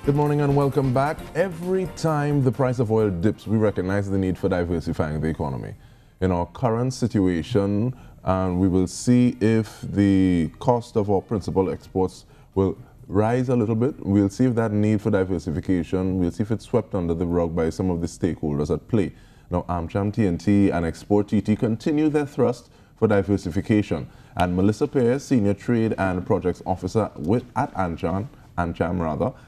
Good morning and welcome back. Every time the price of oil dips, we recognize the need for diversifying the economy. In our current situation, we will see if the cost of our principal exports will rise a little bit. We'll see if that need for diversification, we'll see if it's swept under the rug by some of the stakeholders at play. Now, AMCHAMTT and AMCHAMTT continue their thrust for diversification. And Melissa Perez, Senior Trade and Projects Officer at AMCHAMTT,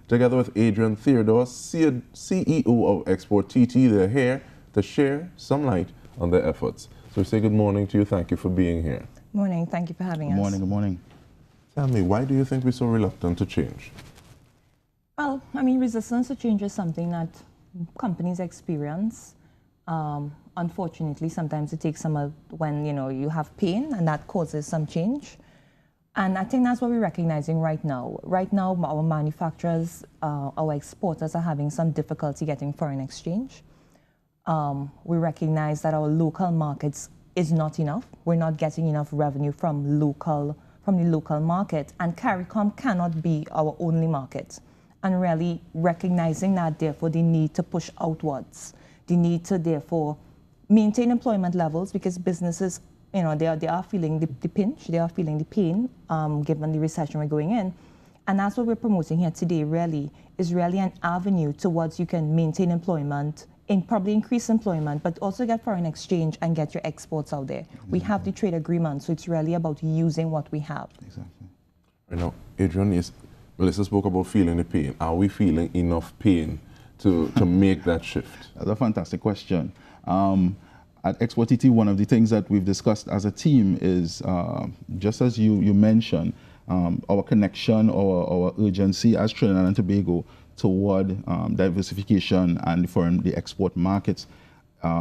together with Adrian Theodore, CEO of AMCHAMTT, they're here to share some light on their efforts. So we say good morning to you. Thank you for being here. Morning. Thank you for having us. Good morning. Good morning. Tell me, why do you think we're so reluctant to change? Well, I mean, resistance to change is something that companies experience. Unfortunately, sometimes it takes some when you have pain, and that causes some change. And I think that's what we're recognizing right now. Right now, our manufacturers, our exporters are having some difficulty getting foreign exchange. We recognize that our local markets is not enough. We're not getting enough revenue from the local market, and CARICOM cannot be our only market. And really recognizing that, therefore, they need to push outwards. They need to, therefore, maintain employment levels, because businesses, they are feeling the pinch, they are feeling the pain, given the recession we're going in. And that's what we're promoting here today, really, is really an avenue towards you can maintain employment, probably increase employment, but also get foreign exchange and get your exports out there. Exactly. We have the trade agreement, so it's really about using what we have. Exactly. Adrian, Melissa spoke about feeling the pain. Are we feeling enough pain to make that shift? That's a fantastic question. At AMCHAMTT, one of the things that we've discussed as a team is, just as you mentioned, our connection, our urgency as Trinidad and Tobago toward diversification and the export markets.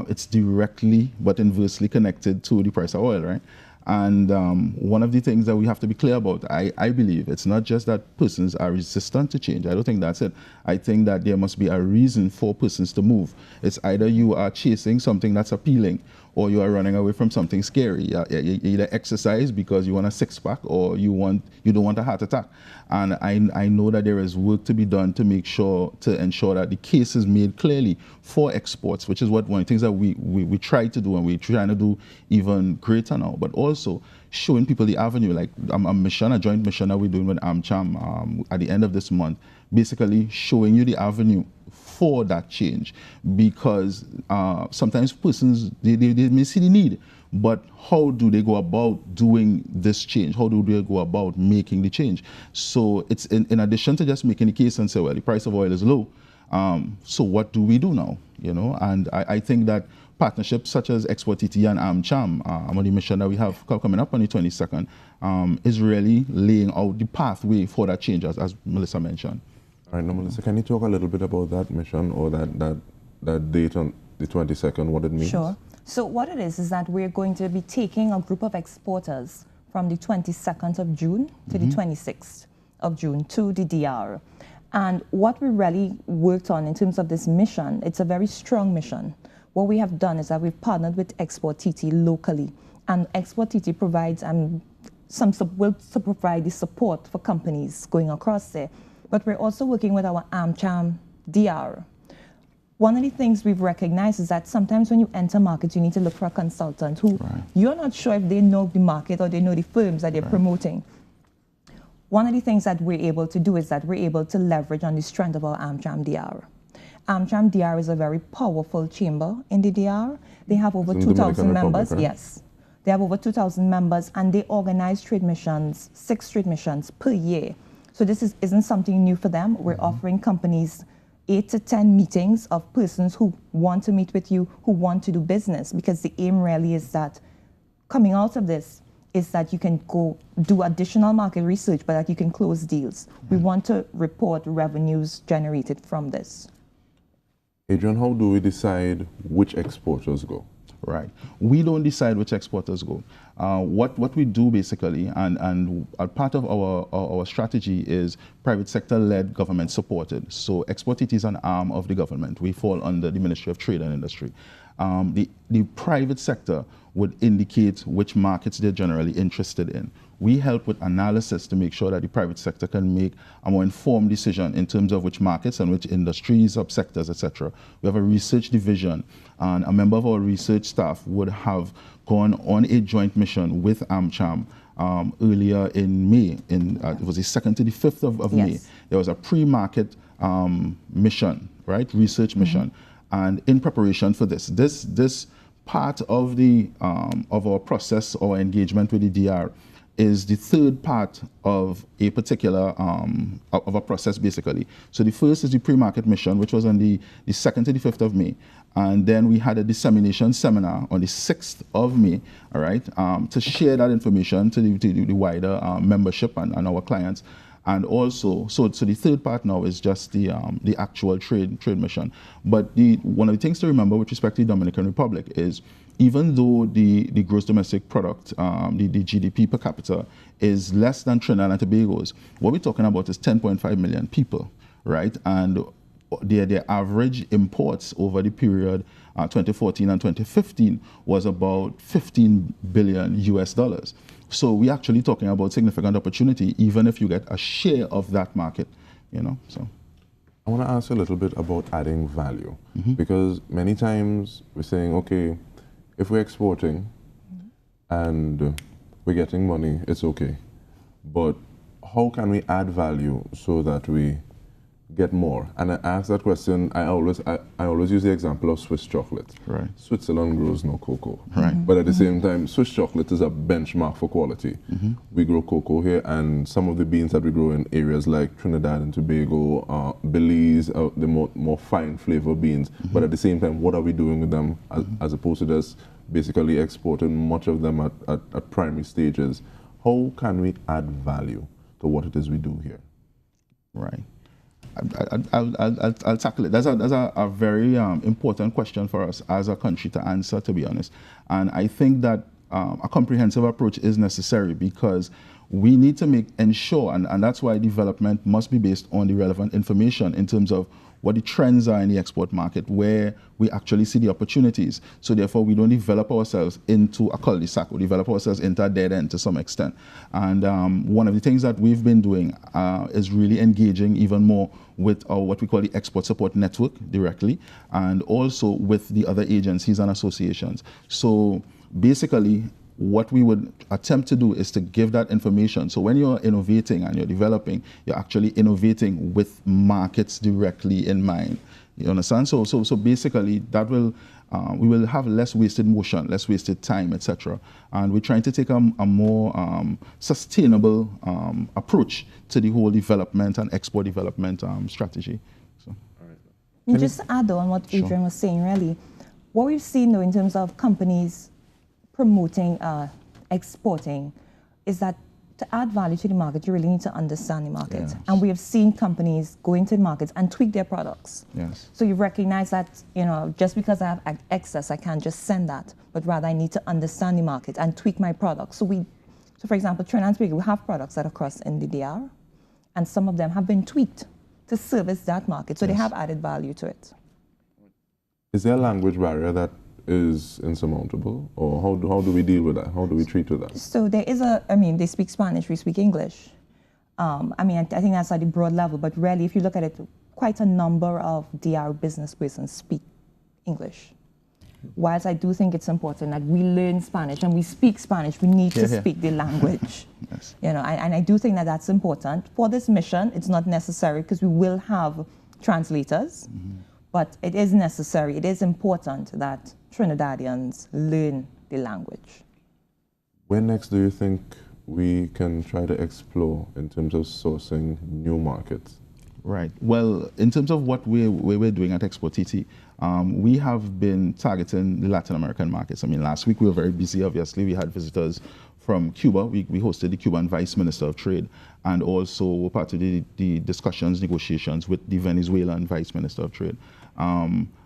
It's directly but inversely connected to the price of oil, right? And one of the things that we have to be clear about, I believe, it's not just that persons are resistant to change. I don't think that's it. I think that there must be a reason for persons to move. It's either you are chasing something that's appealing, or you are running away from something scary. You either exercise because you want a six-pack, or you don't want a heart attack. And I know that there is work to be done to ensure that the case is made clearly for exports, which is one of the things that we try to do, and we're trying to do even greater now. But also showing people the avenue, like a joint mission that we're doing with AMCHAM at the end of this month, basically showing you the avenue for that change, because sometimes persons, they may see the need, but how do they go about doing this change? How do they go about making the change? So it's in addition to just making the case and say, well, the price of oil is low, so what do we do now? And I think that partnerships such as AMCHAMTT and AMCHAM, on the mission that we have coming up on the 22nd, is really laying out the pathway for that change, as Melissa mentioned. All right, now, Melissa, can you talk a little bit about that mission, or that date on the 22nd, what it means? Sure. So what it is that we're going to be taking a group of exporters from the 22nd of June to the 26th of June to the DR. And what we really worked on in terms of this mission, it's a very strong mission. What we have done is that we've partnered with AMCHAMTT locally, and AMCHAMTT provides will provide the support for companies going across there. But we're also working with our AMCHAM DR. One of the things we've recognized is that sometimes when you enter markets, you need to look for a consultant who you're not sure if they know the market or they know the firms that they're promoting. One of the things that we're able to do is that we're able to leverage on the strength of our AMCHAM DR. AMCHAM DR is a very powerful chamber in the DR. They have over 2,000 members. Right? Yes. They have over 2,000 members, and they organize trade missions, 6 trade missions per year. So this isn't something new for them. We're offering companies 8 to 10 meetings of persons who want to meet with you, who want to do business, because the aim really is that coming out of this is that you can go do additional market research, but that you can close deals. We want to report revenues generated from this. Adrian, how do we decide which exporters go? Right. We don't decide which exporters go. What we do basically, and a part of our strategy is private sector-led, government-supported. So AMCHAMTT is an arm of the government. We fall under the Ministry of Trade and Industry. The private sector would indicate which markets they're generally interested in. We help with analysis to make sure that the private sector can make a more informed decision in terms of which markets and which industries, subsectors, etc. We have a research division, and a member of our research staff would have gone on a joint mission with AMCHAMTT earlier in May. It was the 2nd to the 5th of May. There was a pre-market mission, right? Research mission. And in preparation for this part of our process, our engagement with the DR, is the third part of a particular of a process, basically. So the first is the pre-market mission, which was on the 2nd to the 5th of May. And then we had a dissemination seminar on the 6th of May, all right, to share that information to the wider membership and our clients. And also, so the third part now is just the actual trade mission. But one of the things to remember with respect to the Dominican Republic is, even though the gross domestic product, the GDP per capita, is less than Trinidad and Tobago's, what we're talking about is 10.5 million people, right? And their average imports over the period 2014 and 2015 was about $15 billion US. So we're actually talking about significant opportunity, even if you get a share of that market, you know. So I want to ask you a little bit about adding value, because many times we're saying, okay, if we're exporting and we're getting money, it's okay. But how can we add value so that we get more? And I ask that question, I always use the example of Swiss chocolate. Right. Switzerland grows no cocoa. Right. But at the same time, Swiss chocolate is a benchmark for quality. We grow cocoa here, and some of the beans that we grow in areas like Trinidad and Tobago, Belize, the more fine flavor beans. But at the same time, what are we doing with them as opposed to just basically exporting much of them at primary stages? How can we add value to what it is we do here? Right. I'll tackle it. That's a very important question for us as a country to answer, to be honest. And I think that a comprehensive approach is necessary, because we need to ensure, and that's why development must be based on the relevant information in terms of what the trends are in the export market, where we actually see the opportunities. So therefore, we don't develop ourselves into a cul-de-sac, we develop ourselves into a dead end to some extent. And one of the things that we've been doing is really engaging even more with what we call the Export Support Network directly, and also with the other agencies and associations. So basically, what we would attempt to do is to give that information. So when you're innovating and you're developing, you're actually innovating with markets directly in mind. You understand? So basically, that will we will have less wasted motion, less wasted time, etc. And we're trying to take a more sustainable approach to the whole development and export development strategy. So. All right. Just to add on what Adrian was saying, really, what we've seen though in terms of companies promoting exporting is that to add value to the market, you really need to understand the market. Yes. And we have seen companies go into the markets and tweak their products. Yes. So you recognize that, you know, just because I have excess, I can't just send that, but rather I need to understand the market and tweak my products. So for example, Trinidad and Tobago, we have products that are across in the DR, and some of them have been tweaked to service that market. So they have added value to it. Is there a language barrier that is insurmountable, or how do we deal with that? How do we treat with that? So there is they speak Spanish, we speak English. I think that's at the broad level, but really, if you look at it, quite a number of DR business persons speak English. Whilst I do think it's important that we learn Spanish and we speak Spanish, we need to speak the language. Yes. You know, and I do think that that's important. For this mission, it's not necessary because we will have translators, but it is necessary, it is important that Trinidadians learn the language. Where next do you think we can try to explore in terms of sourcing new markets? Right. Well, in terms of what we're doing at AMCHAMTT, we have been targeting the Latin American markets. I mean, last week we were very busy, obviously. We had visitors from Cuba. We hosted the Cuban Vice Minister of Trade, and also were part of the discussions, negotiations with the Venezuelan Vice Minister of Trade.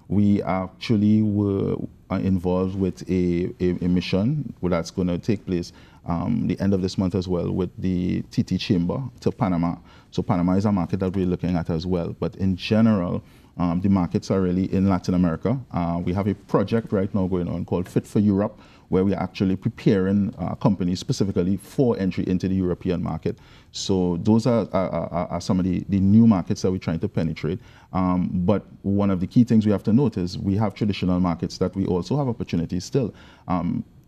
We actually were involved with a mission that's going to take place the end of this month as well with the TT Chamber to Panama. So Panama is a market that we're looking at as well. But in general, The markets are really in Latin America. We have a project right now going on called Fit for Europe, where we are actually preparing companies specifically for entry into the European market. So those are some of the new markets that we're trying to penetrate. But one of the key things we have to note is we have traditional markets that we also have opportunities still.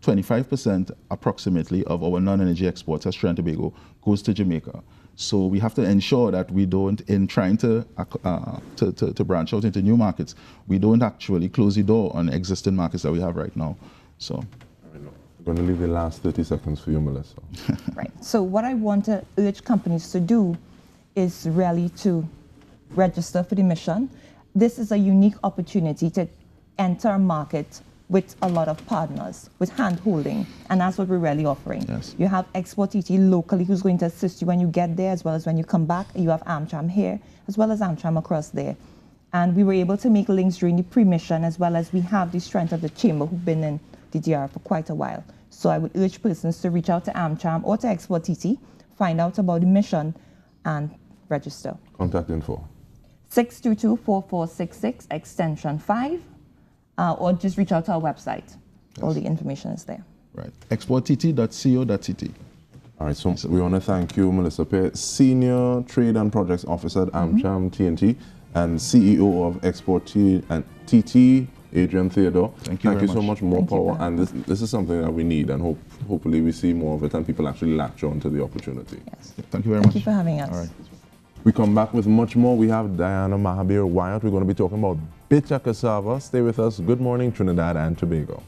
25% approximately of our non-energy exports as Trinidad and Tobago goes to Jamaica. So we have to ensure that we don't, in trying to branch out into new markets, we don't actually close the door on existing markets that we have right now. So. I'm going to leave the last 30 seconds for you, Melissa. Right. So what I want to urge companies to do is really to register for the mission. This is a unique opportunity to enter a market with a lot of partners, with hand-holding, and that's what we're really offering. Yes. You have AMCHAMTT locally who's going to assist you when you get there, as well as when you come back. You have AMCHAM here, as well as AMCHAM across there. And we were able to make links during the pre-mission, as well as we have the strength of the chamber who've been in the DR for quite a while. So I would urge persons to reach out to AMCHAM or to AMCHAMTT, find out about the mission, and register. Contact info. 622-4466, extension 5, or just reach out to our website. Yes. All the information is there. Right. exporttt.co.tt. All right, so we want to thank you, Melissa Pear, Senior Trade and Projects Officer at AMCHAMTT and CEO of AMCHAMTT, Adrian Theodore. Thank you so much. More power. And this is something that we need, and hopefully we see more of it and people actually latch on to the opportunity. Yes. Thank you very much. Thank you for having us. All right. We come back with much more. We have Diana Mahabir Wyatt. We're going to be talking about bitter cassava. Stay with us. Good morning, Trinidad and Tobago.